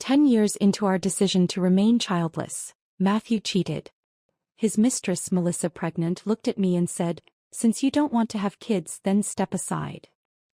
10 years into our decision to remain childless, Matthew cheated. His mistress, Melissa, pregnant, looked at me and said, "Since you don't want to have kids, then step aside."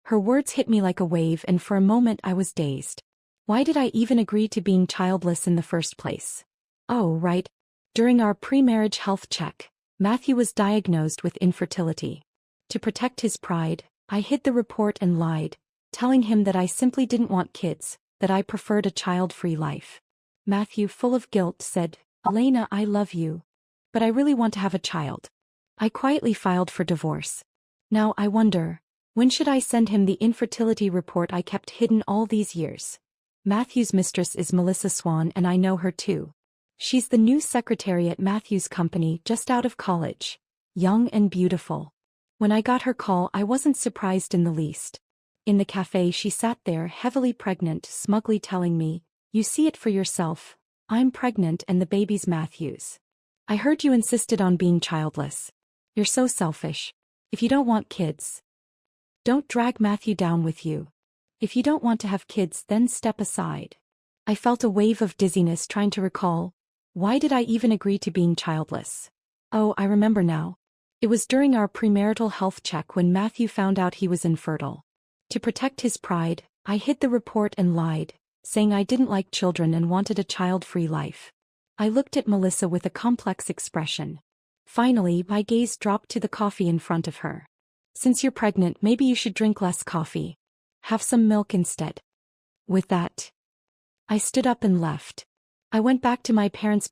Her words hit me like a wave, and for a moment I was dazed. Why did I even agree to being childless in the first place? Oh, right. During our pre-marriage health check, Matthew was diagnosed with infertility. To protect his pride, I hid the report and lied, telling him that I simply didn't want kids, that I preferred a child-free life. Matthew, full of guilt, said, "Elena, I love you, but I really want to have a child." I quietly filed for divorce. Now I wonder, when should I send him the infertility report I kept hidden all these years? Matthew's mistress is Melissa Swan, and I know her too. She's the new secretary at Matthew's company, just out of college. Young and beautiful. When I got her call, I wasn't surprised in the least. In the cafe, she sat there, heavily pregnant, smugly telling me, "You see it for yourself. I'm pregnant and the baby's Matthew's. I heard you insisted on being childless. You're so selfish. If you don't want kids, don't drag Matthew down with you. If you don't want to have kids, then step aside." I felt a wave of dizziness trying to recall, why did I even agree to being childless? Oh, I remember now. It was during our premarital health check when Matthew found out he was infertile. To protect his pride, I hid the report and lied, saying I didn't like children and wanted a child-free life. I looked at Melissa with a complex expression. Finally, my gaze dropped to the coffee in front of her. "Since you're pregnant, maybe you should drink less coffee. Have some milk instead." With that, I stood up and left. I went back to my parents'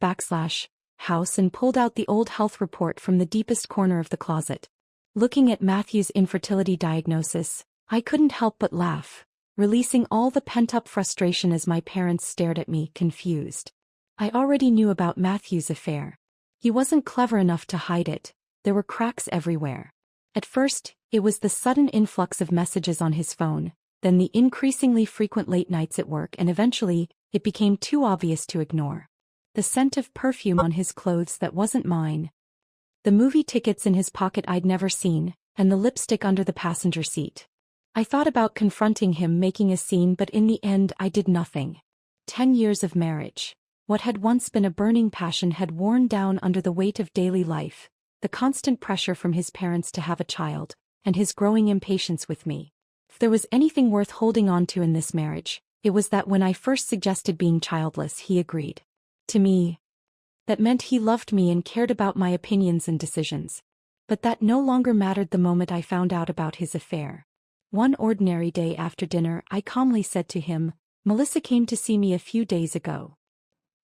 house and pulled out the old health report from the deepest corner of the closet. Looking at Matthew's infertility diagnosis, I couldn't help but laugh, releasing all the pent-up frustration as my parents stared at me, confused. I already knew about Matthew's affair. He wasn't clever enough to hide it. There were cracks everywhere. At first, it was the sudden influx of messages on his phone, then the increasingly frequent late nights at work, and eventually, it became too obvious to ignore. The scent of perfume on his clothes that wasn't mine. The movie tickets in his pocket I'd never seen, and the lipstick under the passenger seat. I thought about confronting him, making a scene, but in the end I did nothing. 10 years of marriage. What had once been a burning passion had worn down under the weight of daily life, the constant pressure from his parents to have a child, and his growing impatience with me. If there was anything worth holding on to in this marriage, it was that when I first suggested being childless, he agreed. To me, that meant he loved me and cared about my opinions and decisions. But that no longer mattered the moment I found out about his affair. One ordinary day after dinner, I calmly said to him, "Melissa came to see me a few days ago."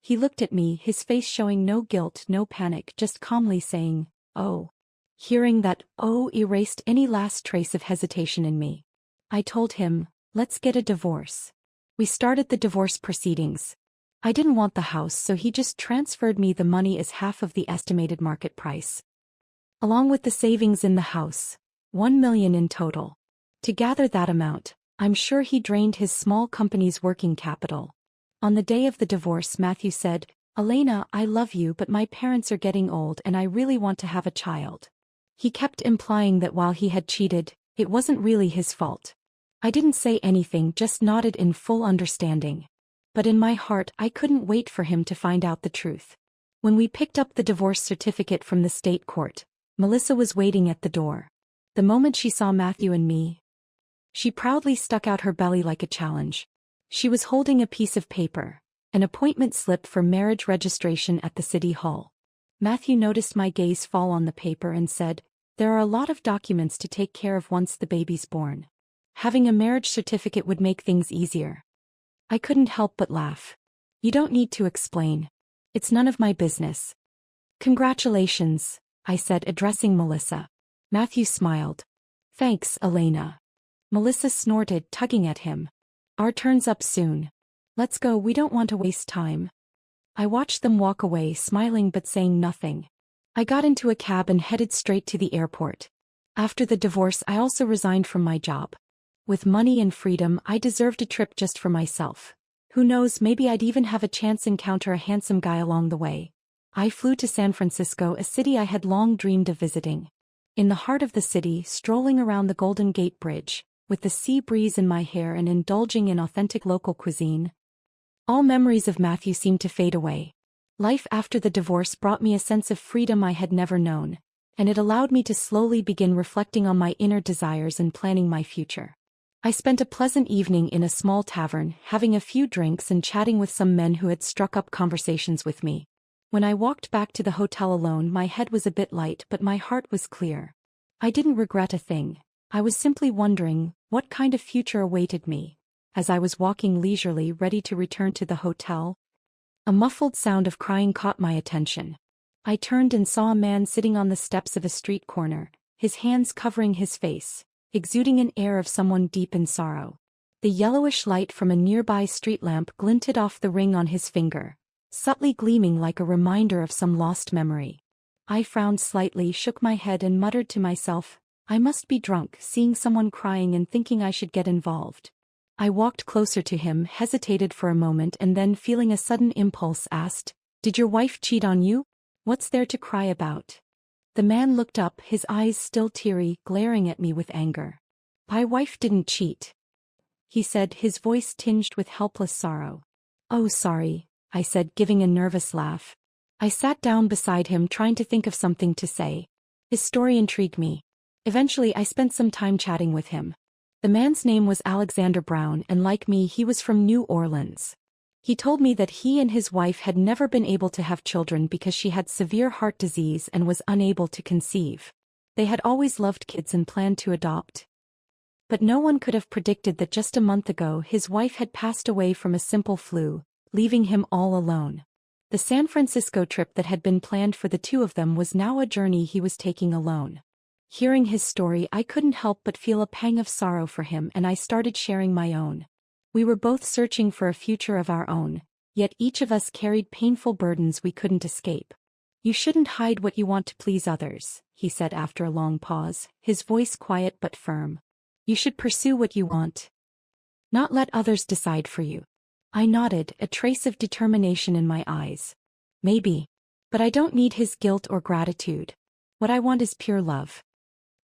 He looked at me, his face showing no guilt, no panic, just calmly saying, "Oh." Hearing that "oh" erased any last trace of hesitation in me. I told him, "Let's get a divorce." We started the divorce proceedings. I didn't want the house, so he just transferred me the money as half of the estimated market price. Along with the savings in the house, $1 million in total. To gather that amount, I'm sure he drained his small company's working capital. On the day of the divorce, Matthew said, "Elena, I love you, but my parents are getting old and I really want to have a child." He kept implying that while he had cheated, it wasn't really his fault. I didn't say anything, just nodded in full understanding. But in my heart, I couldn't wait for him to find out the truth. When we picked up the divorce certificate from the state court, Melissa was waiting at the door. The moment she saw Matthew and me, she proudly stuck out her belly like a challenge. She was holding a piece of paper, an appointment slip for marriage registration at the city hall. Matthew noticed my gaze fall on the paper and said, "There are a lot of documents to take care of once the baby's born. Having a marriage certificate would make things easier." I couldn't help but laugh. "You don't need to explain. It's none of my business." "Congratulations," I said, addressing Melissa. Matthew smiled. "Thanks, Elena." Melissa snorted, tugging at him. "Our turn's up soon. Let's go, we don't want to waste time." I watched them walk away, smiling but saying nothing. I got into a cab and headed straight to the airport. After the divorce, I also resigned from my job. With money and freedom, I deserved a trip just for myself. Who knows, maybe I'd even have a chance encounter a handsome guy along the way. I flew to San Francisco, a city I had long dreamed of visiting. In the heart of the city, strolling around the Golden Gate Bridge, with the sea breeze in my hair and indulging in authentic local cuisine, All memories of Matthew seemed to fade away. Life after the divorce brought me a sense of freedom I had never known, and it allowed me to slowly begin reflecting on my inner desires and planning my future. I spent a pleasant evening in a small tavern, having a few drinks and chatting with some men who had struck up conversations with me. When I walked back to the hotel alone, my head was a bit light, but my heart was clear. I didn't regret a thing. I was simply wondering what kind of future awaited me. As I was walking leisurely, ready to return to the hotel, a muffled sound of crying caught my attention. I turned and saw a man sitting on the steps of a street corner, his hands covering his face, exuding an air of someone deep in sorrow. The yellowish light from a nearby street lamp glinted off the ring on his finger, subtly gleaming like a reminder of some lost memory. I frowned slightly, shook my head and muttered to myself, I must be drunk, seeing someone crying and thinking I should get involved. I walked closer to him, hesitated for a moment and then, feeling a sudden impulse, asked, Did your wife cheat on you? What's there to cry about? The man looked up, his eyes still teary, glaring at me with anger. My wife didn't cheat, he said, his voice tinged with helpless sorrow. Oh, sorry, I said, giving a nervous laugh. I sat down beside him, trying to think of something to say. His story intrigued me. Eventually I spent some time chatting with him. The man's name was Alexander Brown, and like me, he was from New Orleans. He told me that he and his wife had never been able to have children because she had severe heart disease and was unable to conceive. They had always loved kids and planned to adopt. But no one could have predicted that just a month ago his wife had passed away from a simple flu, leaving him all alone. The San Francisco trip that had been planned for the two of them was now a journey he was taking alone. Hearing his story, I couldn't help but feel a pang of sorrow for him, and I started sharing my own. We were both searching for a future of our own, yet each of us carried painful burdens we couldn't escape. You shouldn't hide what you want to please others, he said after a long pause, his voice quiet but firm. You should pursue what you want, not let others decide for you. I nodded, a trace of determination in my eyes. Maybe. But I don't need his guilt or gratitude. What I want is pure love.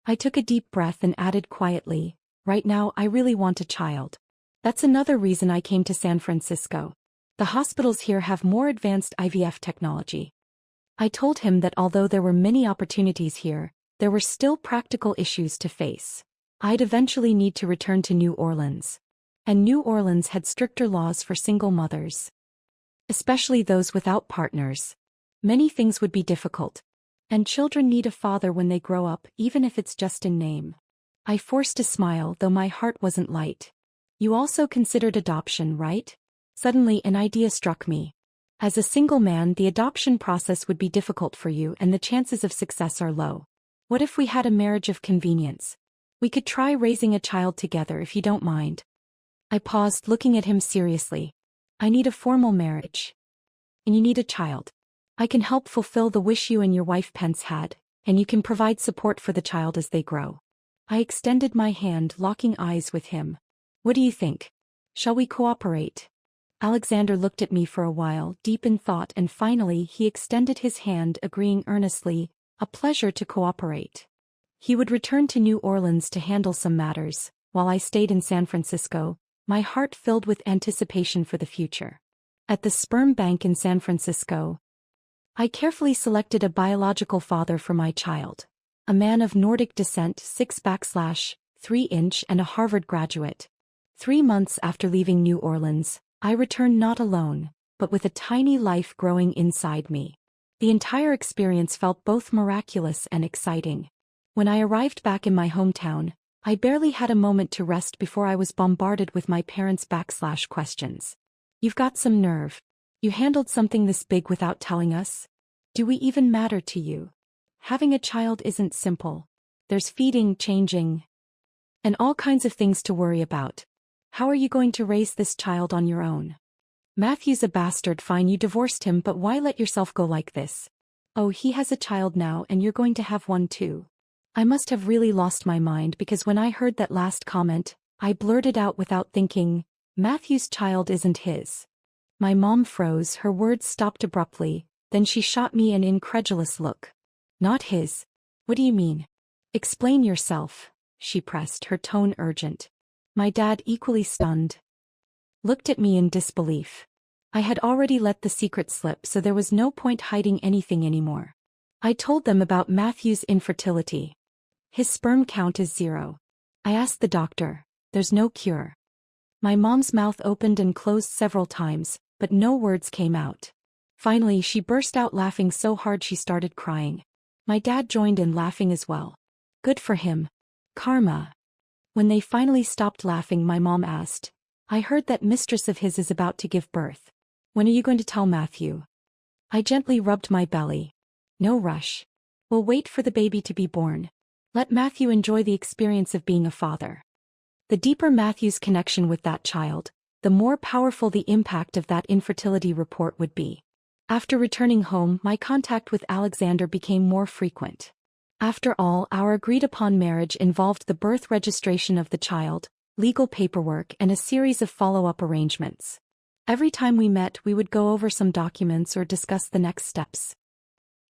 I took a deep breath and added quietly, right now I really want a child. That's another reason I came to San Francisco. The hospitals here have more advanced IVF technology. I told him that although there were many opportunities here, there were still practical issues to face. I'd eventually need to return to New Orleans. And New Orleans had stricter laws for single mothers, especially those without partners. Many things would be difficult. And children need a father when they grow up, even if it's just in name. I forced a smile, though my heart wasn't light. You also considered adoption, right? Suddenly an idea struck me. As a single man, the adoption process would be difficult for you and the chances of success are low. What if we had a marriage of convenience? We could try raising a child together if you don't mind. I paused, looking at him seriously. I need a formal marriage. And you need a child. I can help fulfill the wish you and your wife Pence had, and you can provide support for the child as they grow. I extended my hand, locking eyes with him. What do you think? Shall we cooperate? Alexander looked at me for a while, deep in thought, and finally he extended his hand, agreeing earnestly, a pleasure to cooperate. He would return to New Orleans to handle some matters, while I stayed in San Francisco, my heart filled with anticipation for the future. At the sperm bank in San Francisco, I carefully selected a biological father for my child. A man of Nordic descent, 6'3" and a Harvard graduate. 3 months after leaving New Orleans, I returned not alone, but with a tiny life growing inside me. The entire experience felt both miraculous and exciting. When I arrived back in my hometown, I barely had a moment to rest before I was bombarded with my parents' questions. You've got some nerve. You handled something this big without telling us? Do we even matter to you? Having a child isn't simple. There's feeding, changing, and all kinds of things to worry about. How are you going to raise this child on your own? Matthew's a bastard, fine, you divorced him, but why let yourself go like this? Oh, he has a child now and you're going to have one too. I must have really lost my mind because when I heard that last comment, I blurted out without thinking, Matthew's child isn't his. My mom froze, her words stopped abruptly, then she shot me an incredulous look. Not his? What do you mean? Explain yourself, she pressed, her tone urgent. My dad, equally stunned, looked at me in disbelief. I had already let the secret slip, so there was no point hiding anything anymore. I told them about Matthew's infertility. His sperm count is 0. I asked the doctor. There's no cure. My mom's mouth opened and closed several times, but no words came out. Finally, she burst out laughing so hard she started crying. My dad joined in laughing as well. Good for him. Karma. When they finally stopped laughing, my mom asked, I heard that mistress of his is about to give birth. When are you going to tell Matthew? I gently rubbed my belly. No rush. We'll wait for the baby to be born. Let Matthew enjoy the experience of being a father. The deeper Matthew's connection with that child, the more powerful the impact of that infertility report would be. After returning home, my contact with Alexander became more frequent. After all, our agreed-upon marriage involved the birth registration of the child, legal paperwork, and a series of follow-up arrangements. Every time we met, we would go over some documents or discuss the next steps.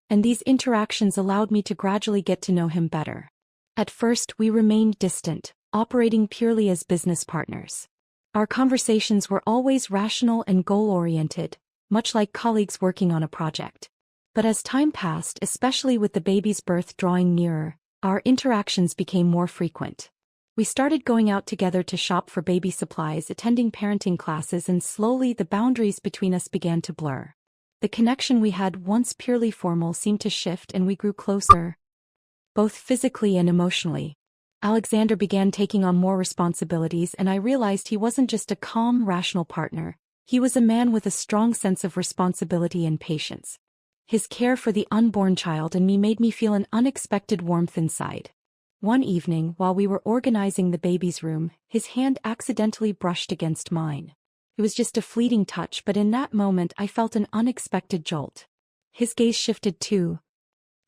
And these interactions allowed me to gradually get to know him better. At first, we remained distant, operating purely as business partners. Our conversations were always rational and goal-oriented, much like colleagues working on a project. But as time passed, especially with the baby's birth drawing nearer, our interactions became more frequent. We started going out together to shop for baby supplies, attending parenting classes, and slowly the boundaries between us began to blur. The connection we had once purely formal seemed to shift, and we grew closer, both physically and emotionally. Alexander began taking on more responsibilities, and I realized he wasn't just a calm, rational partner. He was a man with a strong sense of responsibility and patience. His care for the unborn child and me made me feel an unexpected warmth inside. One evening, while we were organizing the baby's room, his hand accidentally brushed against mine. It was just a fleeting touch, but in that moment I felt an unexpected jolt. His gaze shifted too,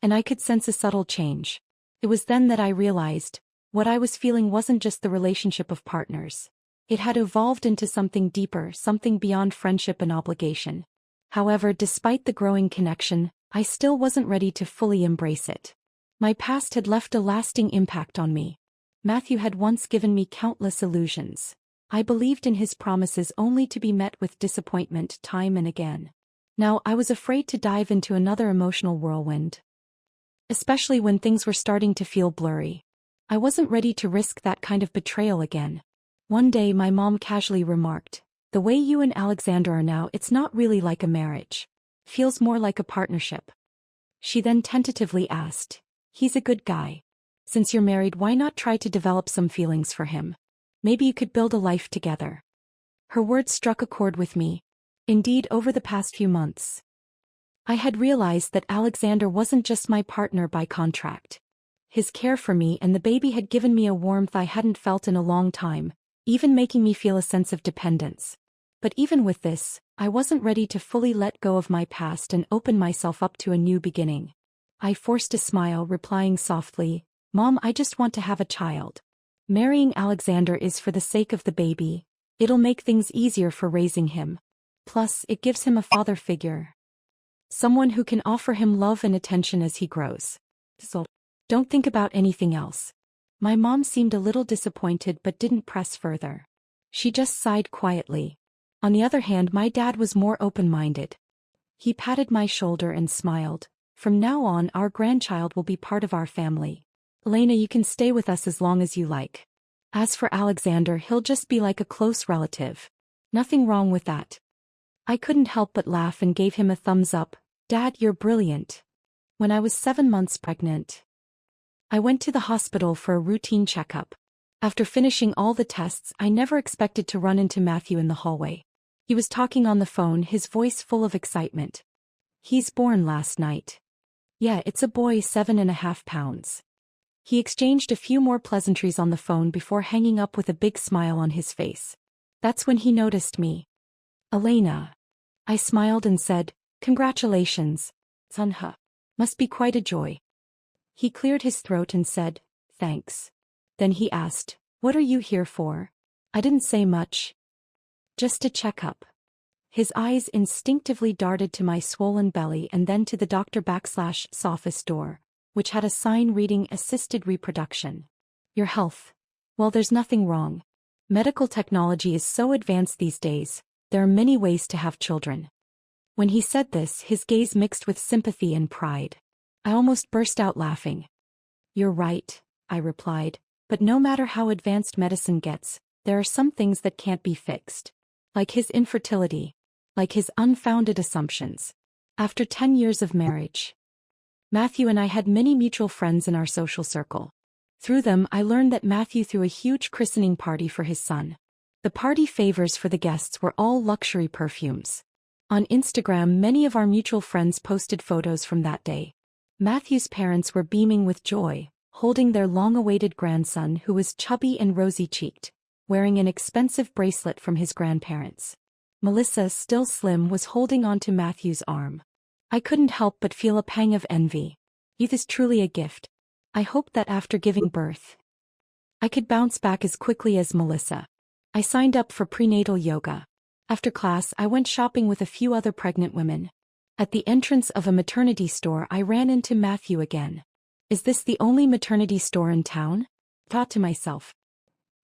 and I could sense a subtle change. It was then that I realized, what I was feeling wasn't just the relationship of partners. It had evolved into something deeper, something beyond friendship and obligation. However, despite the growing connection, I still wasn't ready to fully embrace it. My past had left a lasting impact on me. Matthew had once given me countless illusions. I believed in his promises only to be met with disappointment time and again. Now I was afraid to dive into another emotional whirlwind, especially when things were starting to feel blurry. I wasn't ready to risk that kind of betrayal again. One day my mom casually remarked, "The way you and Alexander are now, it's not really like a marriage. Feels more like a partnership." She then tentatively asked, "He's a good guy. Since you're married, why not try to develop some feelings for him? Maybe you could build a life together." Her words struck a chord with me. Indeed, over the past few months, I had realized that Alexander wasn't just my partner by contract. His care for me and the baby had given me a warmth I hadn't felt in a long time, even making me feel a sense of dependence. But even with this, I wasn't ready to fully let go of my past and open myself up to a new beginning. I forced a smile, replying softly, "Mom, I just want to have a child. Marrying Alexander is for the sake of the baby. It'll make things easier for raising him. Plus, it gives him a father figure. Someone who can offer him love and attention as he grows. So, don't think about anything else." My mom seemed a little disappointed but didn't press further. She just sighed quietly. On the other hand, my dad was more open-minded. He patted my shoulder and smiled. "From now on, our grandchild will be part of our family. Elena, you can stay with us as long as you like. As for Alexander, he'll just be like a close relative. Nothing wrong with that." I couldn't help but laugh and gave him a thumbs up. "Dad, you're brilliant." When I was 7 months pregnant, I went to the hospital for a routine checkup. After finishing all the tests, I never expected to run into Matthew in the hallway. He was talking on the phone, his voice full of excitement. "He's born last night. Yeah, it's a boy, 7.5 pounds. He exchanged a few more pleasantries on the phone before hanging up with a big smile on his face. That's when he noticed me. "Elena." I smiled and said, "Congratulations, Sunha. Must be quite a joy." He cleared his throat and said, "Thanks." Then he asked, "What are you here for?" I didn't say much. "Just a checkup." His eyes instinctively darted to my swollen belly and then to the doctor/'s office door, which had a sign reading "Assisted Reproduction." "Your health." "Well, there's nothing wrong. Medical technology is so advanced these days, there are many ways to have children. When he said this, his gaze mixed with sympathy and pride. I almost burst out laughing. You're right, I replied, but no matter how advanced medicine gets, there are some things that can't be fixed. Like his infertility. Like his unfounded assumptions. After 10 years of marriage, Matthew and I had many mutual friends in our social circle. Through them, I learned that Matthew threw a huge christening party for his son. The party favors for the guests were all luxury perfumes. On Instagram, many of our mutual friends posted photos from that day. Matthew's parents were beaming with joy, holding their long-awaited grandson who was chubby and rosy-cheeked, wearing an expensive bracelet from his grandparents. Melissa, still slim, was holding onto Matthew's arm. I couldn't help but feel a pang of envy. Youth is truly a gift. I hoped that after giving birth, I could bounce back as quickly as Melissa. I signed up for prenatal yoga. After class, I went shopping with a few other pregnant women. At the entrance of a maternity store, I ran into Matthew again. Is this the only maternity store in town? Thought to myself.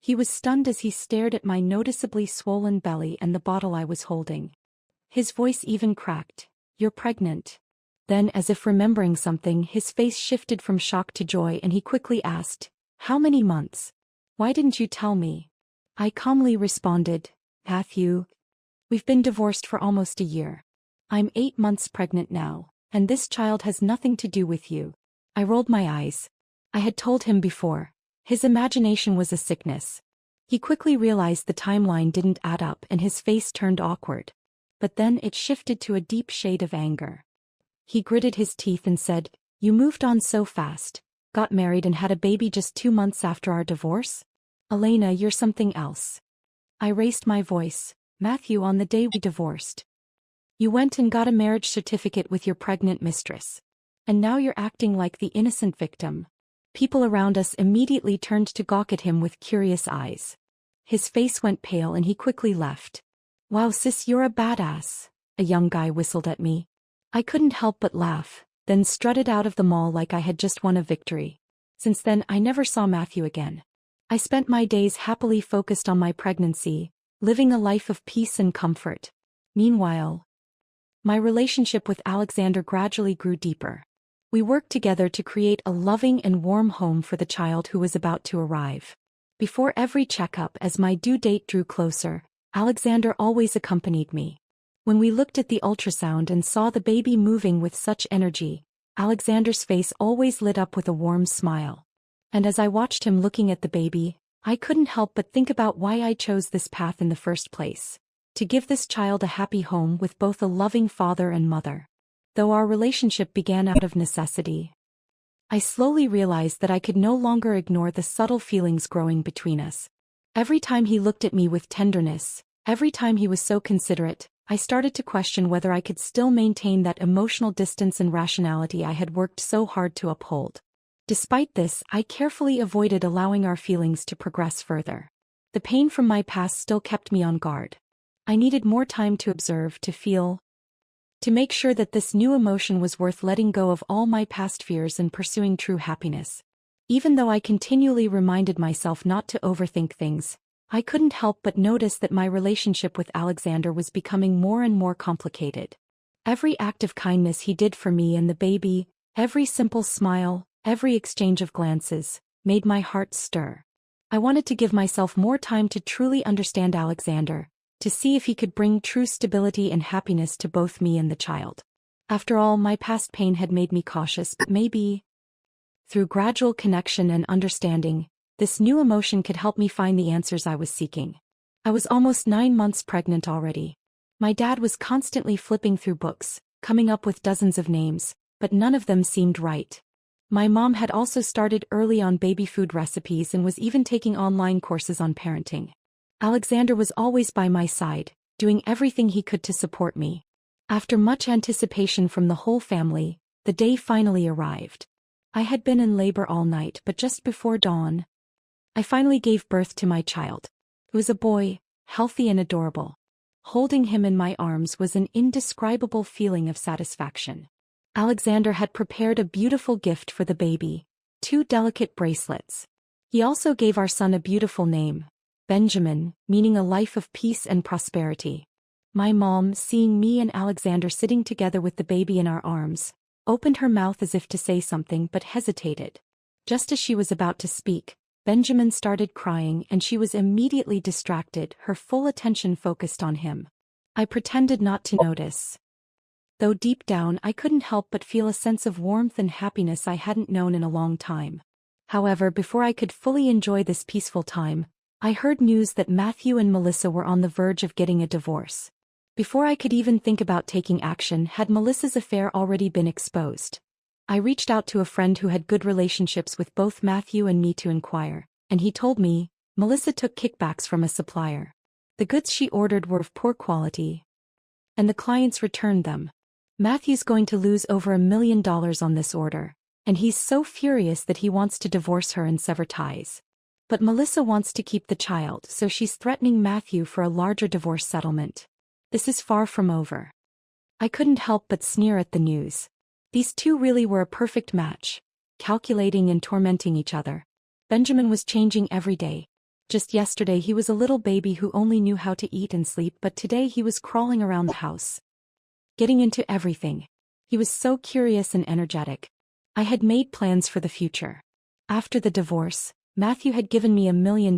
He was stunned as he stared at my noticeably swollen belly and the bottle I was holding. His voice even cracked. You're pregnant. Then, as if remembering something, his face shifted from shock to joy and he quickly asked, How many months? Why didn't you tell me? I calmly responded, Matthew, we've been divorced for almost a year. I'm 8 months pregnant now, and this child has nothing to do with you. I rolled my eyes. I had told him before. His imagination was a sickness. He quickly realized the timeline didn't add up and his face turned awkward. But then it shifted to a deep shade of anger. He gritted his teeth and said, You moved on so fast, got married and had a baby just 2 months after our divorce? Elena, you're something else. I raised my voice. Matthew, on the day we divorced, you went and got a marriage certificate with your pregnant mistress. And now you're acting like the innocent victim. People around us immediately turned to gawk at him with curious eyes. His face went pale and he quickly left. Wow sis, you're a badass, a young guy whistled at me. I couldn't help but laugh, then strutted out of the mall like I had just won a victory. Since then, I never saw Matthew again. I spent my days happily focused on my pregnancy, living a life of peace and comfort. Meanwhile, my relationship with Alexander gradually grew deeper. We worked together to create a loving and warm home for the child who was about to arrive. Before every checkup, as my due date drew closer, Alexander always accompanied me. When we looked at the ultrasound and saw the baby moving with such energy, Alexander's face always lit up with a warm smile. And as I watched him looking at the baby, I couldn't help but think about why I chose this path in the first place. To give this child a happy home with both a loving father and mother. Though our relationship began out of necessity, I slowly realized that I could no longer ignore the subtle feelings growing between us. Every time he looked at me with tenderness, every time he was so considerate, I started to question whether I could still maintain that emotional distance and rationality I had worked so hard to uphold. Despite this, I carefully avoided allowing our feelings to progress further. The pain from my past still kept me on guard. I needed more time to observe, to feel, to make sure that this new emotion was worth letting go of all my past fears and pursuing true happiness. Even though I continually reminded myself not to overthink things, I couldn't help but notice that my relationship with Alexander was becoming more and more complicated. Every act of kindness he did for me and the baby, every simple smile, every exchange of glances, made my heart stir. I wanted to give myself more time to truly understand Alexander, to see if he could bring true stability and happiness to both me and the child. After all, my past pain had made me cautious, but maybe, through gradual connection and understanding, this new emotion could help me find the answers I was seeking. I was almost 9 months pregnant already. My dad was constantly flipping through books, coming up with dozens of names, but none of them seemed right. My mom had also started early on baby food recipes and was even taking online courses on parenting. Alexander was always by my side, doing everything he could to support me. After much anticipation from the whole family, the day finally arrived. I had been in labor all night, but just before dawn, I finally gave birth to my child. It was a boy, healthy and adorable. Holding him in my arms was an indescribable feeling of satisfaction. Alexander had prepared a beautiful gift for the baby, 2 delicate bracelets. He also gave our son a beautiful name, Benjamin, meaning a life of peace and prosperity. My mom, seeing me and Alexander sitting together with the baby in our arms, opened her mouth as if to say something but hesitated. Just as she was about to speak, Benjamin started crying and she was immediately distracted, her full attention focused on him. I pretended not to notice, though deep down I couldn't help but feel a sense of warmth and happiness I hadn't known in a long time. However, before I could fully enjoy this peaceful time, I heard news that Matthew and Melissa were on the verge of getting a divorce. Before I could even think about taking action, had Melissa's affair already been exposed. I reached out to a friend who had good relationships with both Matthew and me to inquire, and he told me, Melissa took kickbacks from a supplier. The goods she ordered were of poor quality, and the clients returned them. Matthew's going to lose over $1 million on this order, and he's so furious that he wants to divorce her and sever ties. But Melissa wants to keep the child, so she's threatening Matthew for a larger divorce settlement. This is far from over. I couldn't help but sneer at the news. These two really were a perfect match, calculating and tormenting each other. Benjamin was changing every day. Just yesterday he was a little baby who only knew how to eat and sleep, but today he was crawling around the house, getting into everything. He was so curious and energetic. I had made plans for the future. After the divorce, Matthew had given me $1 million,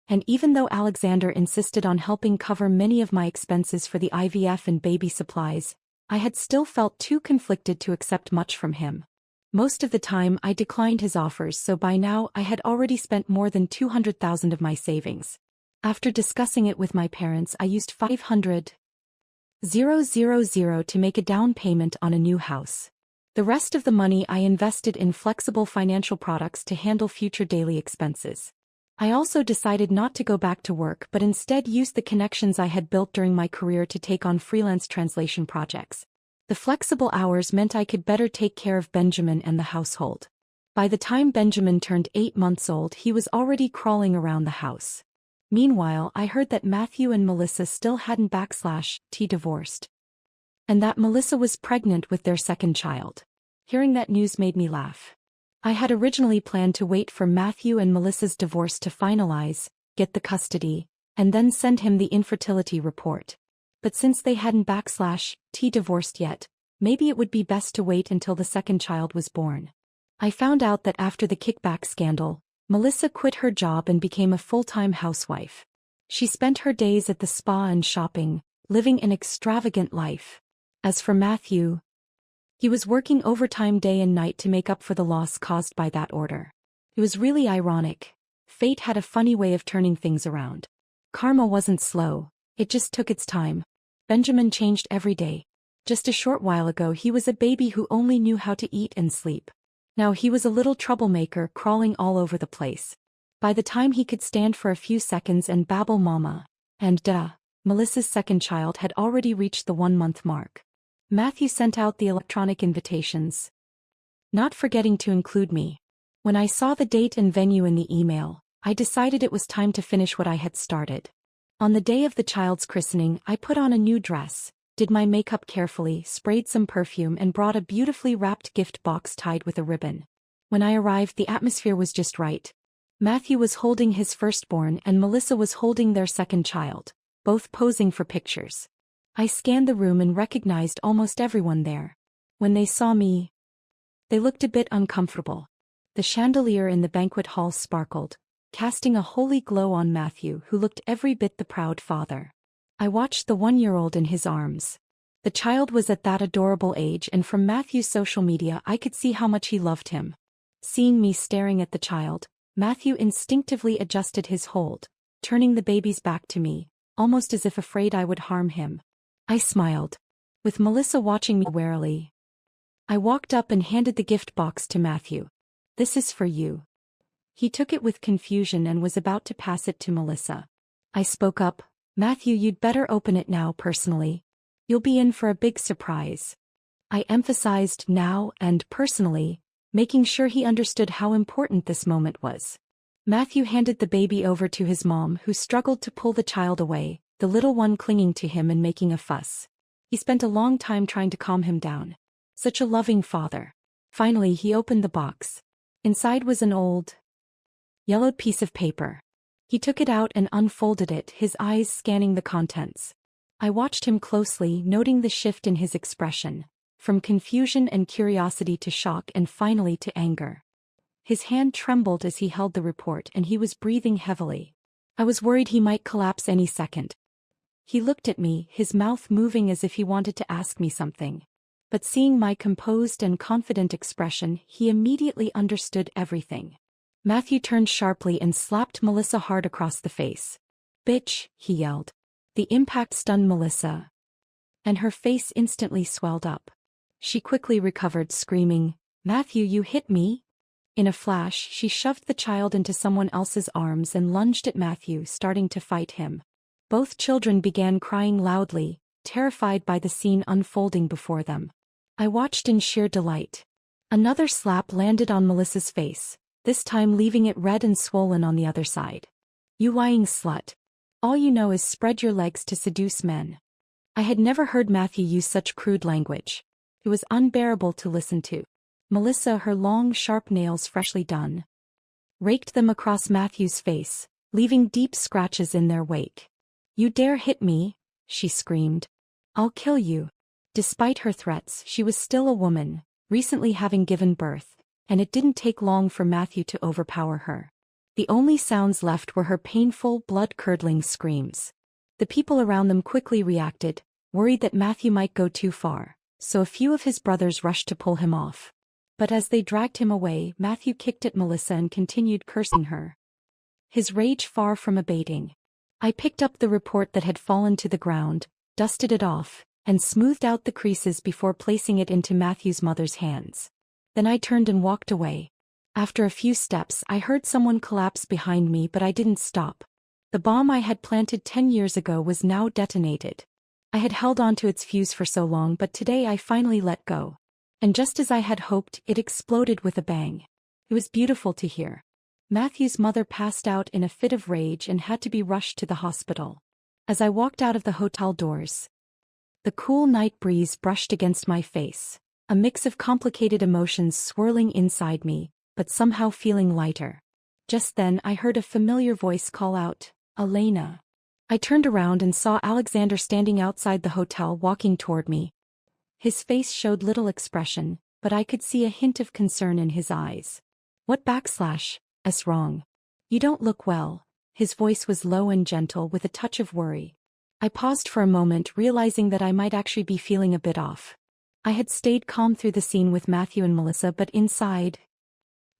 and even though Alexander insisted on helping cover many of my expenses for the IVF and baby supplies, I had still felt too conflicted to accept much from him. Most of the time I declined his offers, so by now I had already spent more than $200,000 of my savings. After discussing it with my parents, I used $500,000 to make a down payment on a new house. The rest of the money I invested in flexible financial products to handle future daily expenses. I also decided not to go back to work but instead use the connections I had built during my career to take on freelance translation projects. The flexible hours meant I could better take care of Benjamin and the household. By the time Benjamin turned 8 months old, he was already crawling around the house. Meanwhile, I heard that Matthew and Melissa still hadn't divorced, and that Melissa was pregnant with their second child. Hearing that news made me laugh. I had originally planned to wait for Matthew and Melissa's divorce to finalize, get the custody, and then send him the infertility report. But since they hadn't divorced yet, maybe it would be best to wait until the second child was born. I found out that after the kickback scandal, Melissa quit her job and became a full-time housewife. She spent her days at the spa and shopping, living an extravagant life. As for Matthew, he was working overtime day and night to make up for the loss caused by that order. It was really ironic. Fate had a funny way of turning things around. Karma wasn't slow, it just took its time. Benjamin changed every day. Just a short while ago he was a baby who only knew how to eat and sleep. Now he was a little troublemaker crawling all over the place. By the time he could stand for a few seconds and babble mama and Melissa's second child had already reached the 1-month mark. Matthew sent out the electronic invitations, not forgetting to include me. When I saw the date and venue in the email, I decided it was time to finish what I had started. On the day of the child's christening, I put on a new dress, did my makeup carefully, sprayed some perfume and brought a beautifully wrapped gift box tied with a ribbon. When I arrived, the atmosphere was just right. Matthew was holding his firstborn and Melissa was holding their second child, both posing for pictures. I scanned the room and recognized almost everyone there. When they saw me, they looked a bit uncomfortable. The chandelier in the banquet hall sparkled, casting a holy glow on Matthew, who looked every bit the proud father. I watched the 1-year-old in his arms. The child was at that adorable age, and from Matthew's social media I could see how much he loved him. Seeing me staring at the child, Matthew instinctively adjusted his hold, turning the baby's back to me, almost as if afraid I would harm him. I smiled. With Melissa watching me warily, I walked up and handed the gift box to Matthew. "This is for you." He took it with confusion and was about to pass it to Melissa. I spoke up, "Matthew, you'd better open it now personally. You'll be in for a big surprise." I emphasized now and personally, making sure he understood how important this moment was. Matthew handed the baby over to his mom, who struggled to pull the child away, the little one clinging to him and making a fuss. He spent a long time trying to calm him down. Such a loving father. Finally he opened the box. Inside was an old, yellowed piece of paper. He took it out and unfolded it, his eyes scanning the contents. I watched him closely, noting the shift in his expression, from confusion and curiosity to shock and finally to anger. His hand trembled as he held the report and he was breathing heavily. I was worried he might collapse any second. He looked at me, his mouth moving as if he wanted to ask me something. But seeing my composed and confident expression, he immediately understood everything. Matthew turned sharply and slapped Melissa hard across the face. "Bitch," he yelled. The impact stunned Melissa, and her face instantly swelled up. She quickly recovered, screaming, "Matthew, you hit me!" In a flash, she shoved the child into someone else's arms and lunged at Matthew, starting to fight him. Both children began crying loudly, terrified by the scene unfolding before them. I watched in sheer delight. Another slap landed on Melissa's face, this time leaving it red and swollen on the other side. "You lying slut. All you know is spread your legs to seduce men." I had never heard Matthew use such crude language. It was unbearable to listen to. Melissa, her long, sharp nails freshly done, raked them across Matthew's face, leaving deep scratches in their wake. "You dare hit me," she screamed. "I'll kill you." Despite her threats, she was still a woman, recently having given birth, and it didn't take long for Matthew to overpower her. The only sounds left were her painful, blood-curdling screams. The people around them quickly reacted, worried that Matthew might go too far, so a few of his brothers rushed to pull him off. But as they dragged him away, Matthew kicked at Melissa and continued cursing her, his rage far from abating. I picked up the report that had fallen to the ground, dusted it off, and smoothed out the creases before placing it into Matthew's mother's hands. Then I turned and walked away. After a few steps, I heard someone collapse behind me, but I didn't stop. The bomb I had planted 10 years ago was now detonated. I had held on to its fuse for so long, but today I finally let go. And just as I had hoped, it exploded with a bang. It was beautiful to hear. Matthew's mother passed out in a fit of rage and had to be rushed to the hospital. As I walked out of the hotel doors, the cool night breeze brushed against my face, a mix of complicated emotions swirling inside me, but somehow feeling lighter. Just then I heard a familiar voice call out, "Elena." I turned around and saw Alexander standing outside the hotel walking toward me. His face showed little expression, but I could see a hint of concern in his eyes. "What's wrong? You don't look well." His voice was low and gentle with a touch of worry. I paused for a moment, realizing that I might actually be feeling a bit off. I had stayed calm through the scene with Matthew and Melissa, but inside,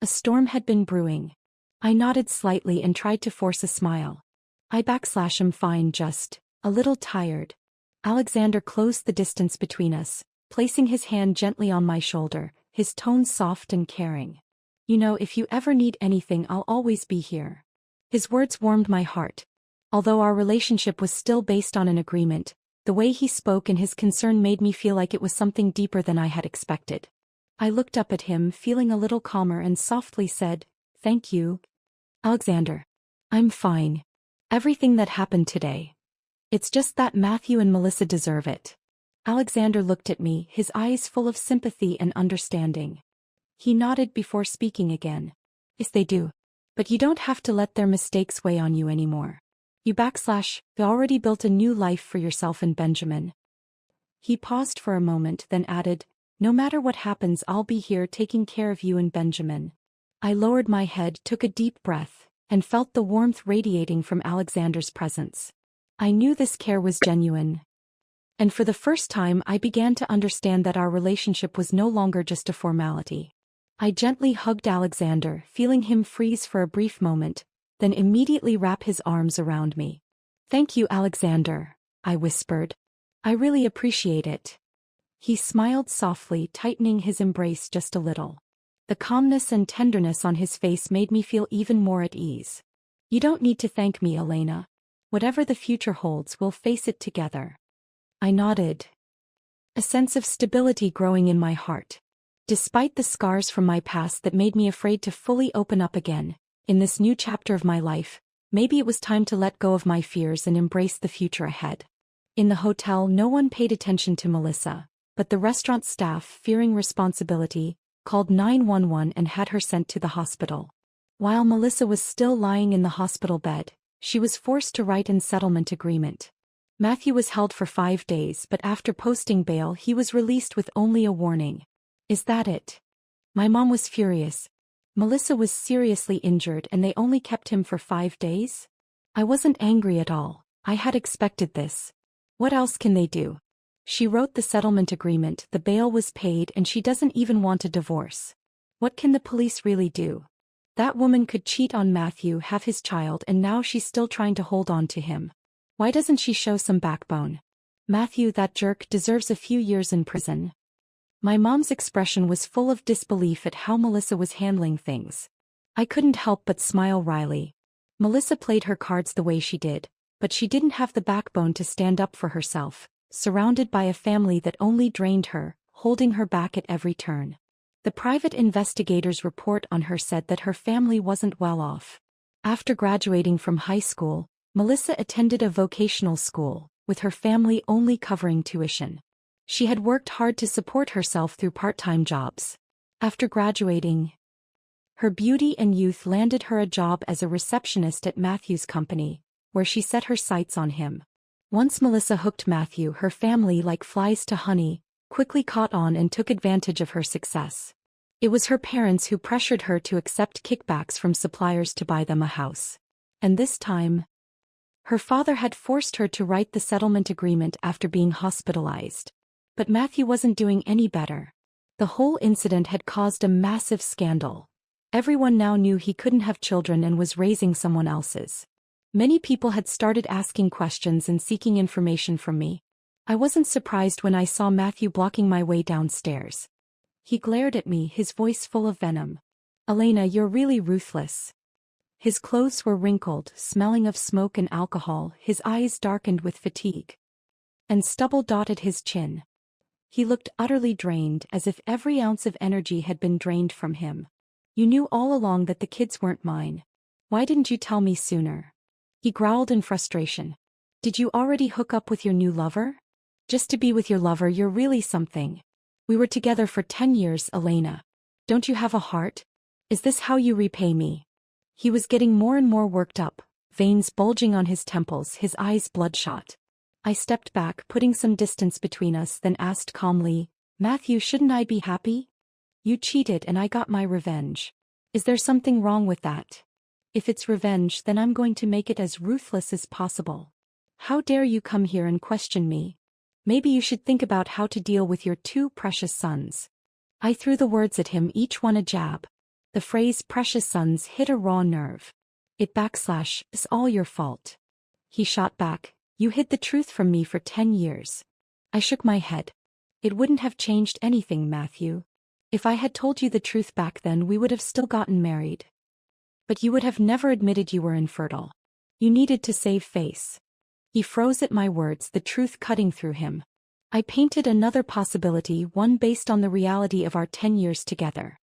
a storm had been brewing. I nodded slightly and tried to force a smile. "I'm fine, just a little tired." Alexander closed the distance between us, placing his hand gently on my shoulder, his tone soft and caring. "You know, if you ever need anything, I'll always be here." His words warmed my heart. Although our relationship was still based on an agreement, the way he spoke and his concern made me feel like it was something deeper than I had expected. I looked up at him, feeling a little calmer, and softly said, "Thank you, Alexander. I'm fine. Everything that happened today. It's just that Matthew and Melissa deserve it." Alexander looked at me, his eyes full of sympathy and understanding. He nodded before speaking again. "Yes, they do. But you don't have to let their mistakes weigh on you anymore. You already built a new life for yourself and Benjamin." He paused for a moment, then added, "No matter what happens, I'll be here taking care of you and Benjamin." I lowered my head, took a deep breath, and felt the warmth radiating from Alexander's presence. I knew this care was genuine. And for the first time I began to understand that our relationship was no longer just a formality. I gently hugged Alexander, feeling him freeze for a brief moment, then immediately wrap his arms around me. "Thank you, Alexander," I whispered. "I really appreciate it." He smiled softly, tightening his embrace just a little. The calmness and tenderness on his face made me feel even more at ease. "You don't need to thank me, Elena. Whatever the future holds, we'll face it together." I nodded, a sense of stability growing in my heart. Despite the scars from my past that made me afraid to fully open up again, in this new chapter of my life, maybe it was time to let go of my fears and embrace the future ahead. In the hotel, no one paid attention to Melissa, but the restaurant staff, fearing responsibility, called 911 and had her sent to the hospital. While Melissa was still lying in the hospital bed, she was forced to write a settlement agreement. Matthew was held for 5 days, but after posting bail he was released with only a warning. Is that it? My mom was furious. Melissa was seriously injured and they only kept him for 5 days? I wasn't angry at all. I had expected this. What else can they do? She wrote the settlement agreement, the bail was paid, and she doesn't even want a divorce. What can the police really do? That woman could cheat on Matthew, have his child, and now she's still trying to hold on to him. Why doesn't she show some backbone? Matthew, that jerk, deserves a few years in prison. My mom's expression was full of disbelief at how Melissa was handling things. I couldn't help but smile wryly. Melissa played her cards the way she did, but she didn't have the backbone to stand up for herself, surrounded by a family that only drained her, holding her back at every turn. The private investigator's report on her said that her family wasn't well off. After graduating from high school, Melissa attended a vocational school, with her family only covering tuition. She had worked hard to support herself through part-time jobs. After graduating, her beauty and youth landed her a job as a receptionist at Matthew's company, where she set her sights on him. Once Melissa hooked Matthew, her family, like flies to honey, quickly caught on and took advantage of her success. It was her parents who pressured her to accept kickbacks from suppliers to buy them a house. And this time, her father had forced her to write the settlement agreement after being hospitalized. But Matthew wasn't doing any better. The whole incident had caused a massive scandal. Everyone now knew he couldn't have children and was raising someone else's. Many people had started asking questions and seeking information from me. I wasn't surprised when I saw Matthew blocking my way downstairs. He glared at me, his voice full of venom. "Elena, you're really ruthless." His clothes were wrinkled, smelling of smoke and alcohol, his eyes darkened with fatigue. And stubble dotted his chin. He looked utterly drained, as if every ounce of energy had been drained from him. "You knew all along that the kids weren't mine. Why didn't you tell me sooner?" He growled in frustration. "Did you already hook up with your new lover? Just to be with your lover, you're really something. We were together for 10 years, Elena. Don't you have a heart? Is this how you repay me?" He was getting more and more worked up, veins bulging on his temples, his eyes bloodshot. I stepped back, putting some distance between us, then asked calmly, "Matthew, shouldn't I be happy? You cheated and I got my revenge. Is there something wrong with that? If it's revenge, then I'm going to make it as ruthless as possible. How dare you come here and question me? Maybe you should think about how to deal with your 2 precious sons." I threw the words at him, each one a jab. The phrase "precious sons" hit a raw nerve. It's all your fault. He shot back, "You hid the truth from me for 10 years. I shook my head. "It wouldn't have changed anything, Matthew. If I had told you the truth back then, we would have still gotten married. But you would have never admitted you were infertile. You needed to save face." He froze at my words, the truth cutting through him. I painted another possibility, one based on the reality of our 10 years together.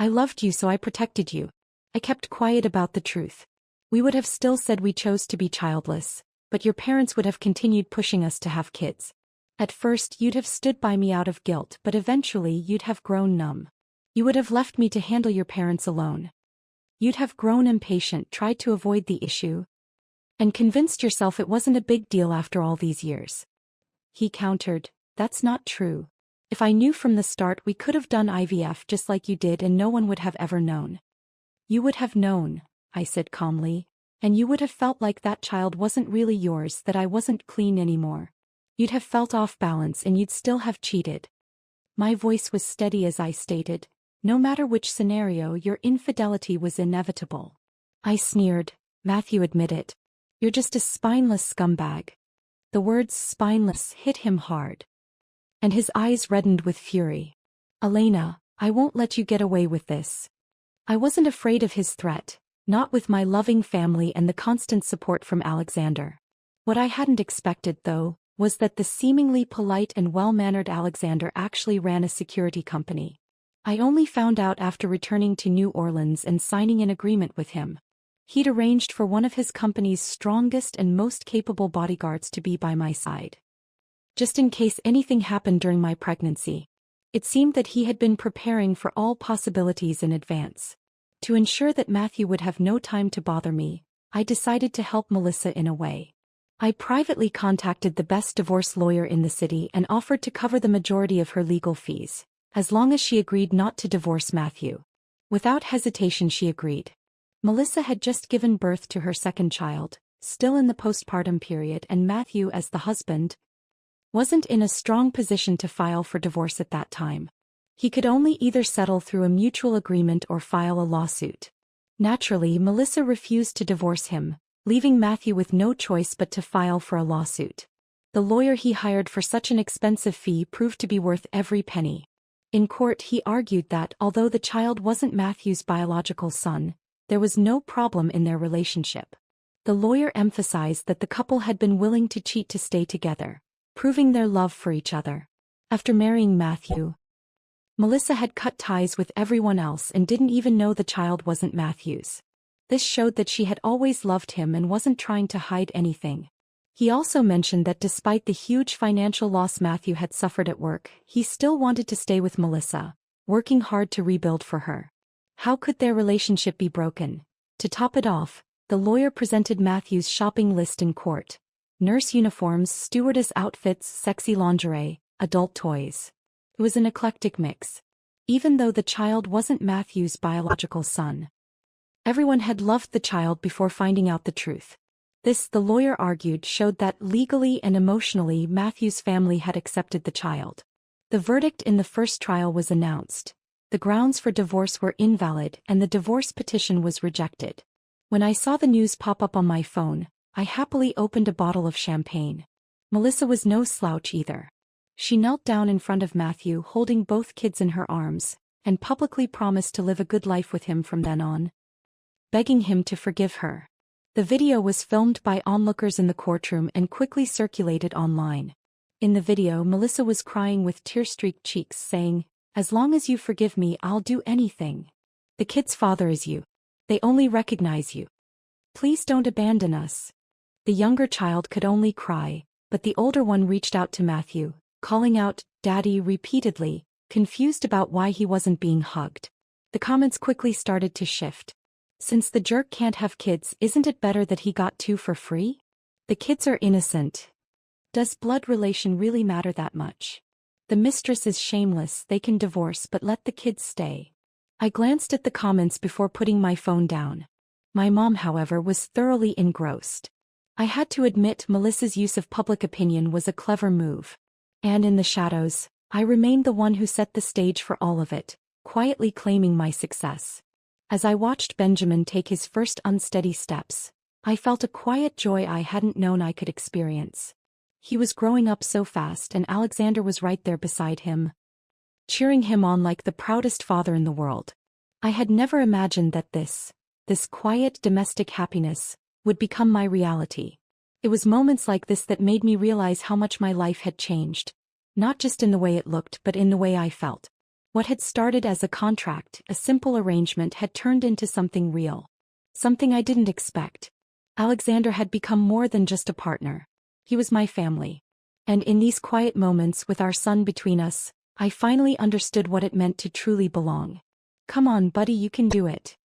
I loved you, so I protected you. I kept quiet about the truth. We would have still said we chose to be childless, but your parents would have continued pushing us to have kids. At first you'd have stood by me out of guilt, but eventually you'd have grown numb. You would have left me to handle your parents alone. You'd have grown impatient, tried to avoid the issue, and convinced yourself it wasn't a big deal after all these years. He countered, "That's not true. If I knew from the start, we could have done IVF just like you did and no one would have ever known." "You would have known," I said calmly, "and you would have felt like that child wasn't really yours, that I wasn't clean anymore. You'd have felt off balance and you'd still have cheated." My voice was steady as I stated, "No matter which scenario, your infidelity was inevitable." I sneered. "Matthew, admit it. You're just a spineless scumbag." The words "spineless" hit him hard, and his eyes reddened with fury. "Elena, I won't let you get away with this." I wasn't afraid of his threat, not with my loving family and the constant support from Alexander. What I hadn't expected, though, was that the seemingly polite and well-mannered Alexander actually ran a security company. I only found out after returning to New Orleans and signing an agreement with him. He'd arranged for one of his company's strongest and most capable bodyguards to be by my side, just in case anything happened during my pregnancy. It seemed that he had been preparing for all possibilities in advance. To ensure that Matthew would have no time to bother me, I decided to help Melissa in a way. I privately contacted the best divorce lawyer in the city and offered to cover the majority of her legal fees, as long as she agreed not to divorce Matthew. Without hesitation she agreed. Melissa had just given birth to her second child, still in the postpartum period, and Matthew, as the husband, wasn't in a strong position to file for divorce at that time. He could only either settle through a mutual agreement or file a lawsuit. Naturally, Melissa refused to divorce him, leaving Matthew with no choice but to file for a lawsuit. The lawyer he hired for such an expensive fee proved to be worth every penny. In court he argued that although the child wasn't Matthew's biological son, there was no problem in their relationship. The lawyer emphasized that the couple had been willing to cheat to stay together, proving their love for each other. After marrying Matthew, Melissa had cut ties with everyone else and didn't even know the child wasn't Matthew's. This showed that she had always loved him and wasn't trying to hide anything. He also mentioned that despite the huge financial loss Matthew had suffered at work, he still wanted to stay with Melissa, working hard to rebuild for her. How could their relationship be broken? To top it off, the lawyer presented Matthew's shopping list in court: nurse uniforms, stewardess outfits, sexy lingerie, adult toys. It was an eclectic mix. Even though the child wasn't Matthew's biological son, everyone had loved the child before finding out the truth. This, the lawyer argued, showed that legally and emotionally Matthew's family had accepted the child. The verdict in the first trial was announced. The grounds for divorce were invalid and the divorce petition was rejected. When I saw the news pop up on my phone, I happily opened a bottle of champagne. Melissa was no slouch either. She knelt down in front of Matthew, holding both kids in her arms, and publicly promised to live a good life with him from then on, begging him to forgive her. The video was filmed by onlookers in the courtroom and quickly circulated online. In the video, Melissa was crying with tear-streaked cheeks, saying, "As long as you forgive me, I'll do anything. The kid's father is you. They only recognize you. Please don't abandon us." The younger child could only cry, but the older one reached out to Matthew, calling out, "Daddy," repeatedly, confused about why he wasn't being hugged. The comments quickly started to shift. "Since the jerk can't have kids, isn't it better that he got two for free? The kids are innocent. Does blood relation really matter that much? The mistress is shameless, they can divorce but let the kids stay." I glanced at the comments before putting my phone down. My mom, however, was thoroughly engrossed. I had to admit Melissa's use of public opinion was a clever move. And in the shadows, I remained the one who set the stage for all of it, quietly claiming my success. As I watched Benjamin take his first unsteady steps, I felt a quiet joy I hadn't known I could experience. He was growing up so fast and Alexander was right there beside him, cheering him on like the proudest father in the world. I had never imagined that this quiet domestic happiness would become my reality. It was moments like this that made me realize how much my life had changed, not just in the way it looked but in the way I felt. What had started as a contract, a simple arrangement, had turned into something real. Something I didn't expect. Alexander had become more than just a partner. He was my family. And in these quiet moments with our son between us, I finally understood what it meant to truly belong. "Come on, buddy, you can do it,"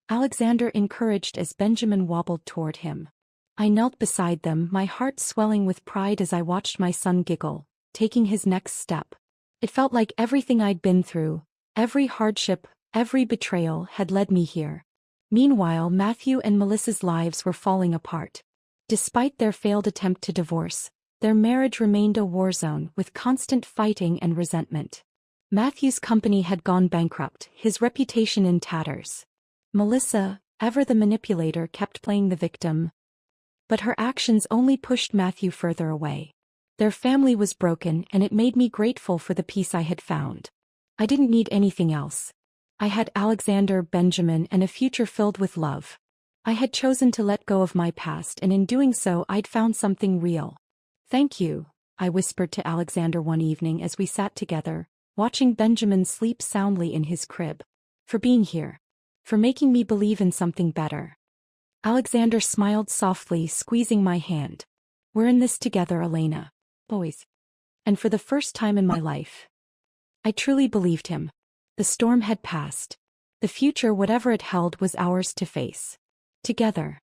Alexander encouraged as Benjamin wobbled toward him. I knelt beside them, my heart swelling with pride as I watched my son giggle, taking his next step. It felt like everything I'd been through, every hardship, every betrayal, had led me here. Meanwhile, Matthew and Melissa's lives were falling apart. Despite their failed attempt to divorce, their marriage remained a war zone with constant fighting and resentment. Matthew's company had gone bankrupt, his reputation in tatters. Melissa, ever the manipulator, kept playing the victim. But her actions only pushed Matthew further away. Their family was broken and it made me grateful for the peace I had found. I didn't need anything else. I had Alexander, Benjamin, and a future filled with love. I had chosen to let go of my past, and in doing so I'd found something real. "Thank you," I whispered to Alexander one evening as we sat together, watching Benjamin sleep soundly in his crib. "For being here. For making me believe in something better." Alexander smiled softly, squeezing my hand. "We're in this together, Elena. Boys." And for the first time in my life, I truly believed him. The storm had passed. The future, whatever it held, was ours to face. Together.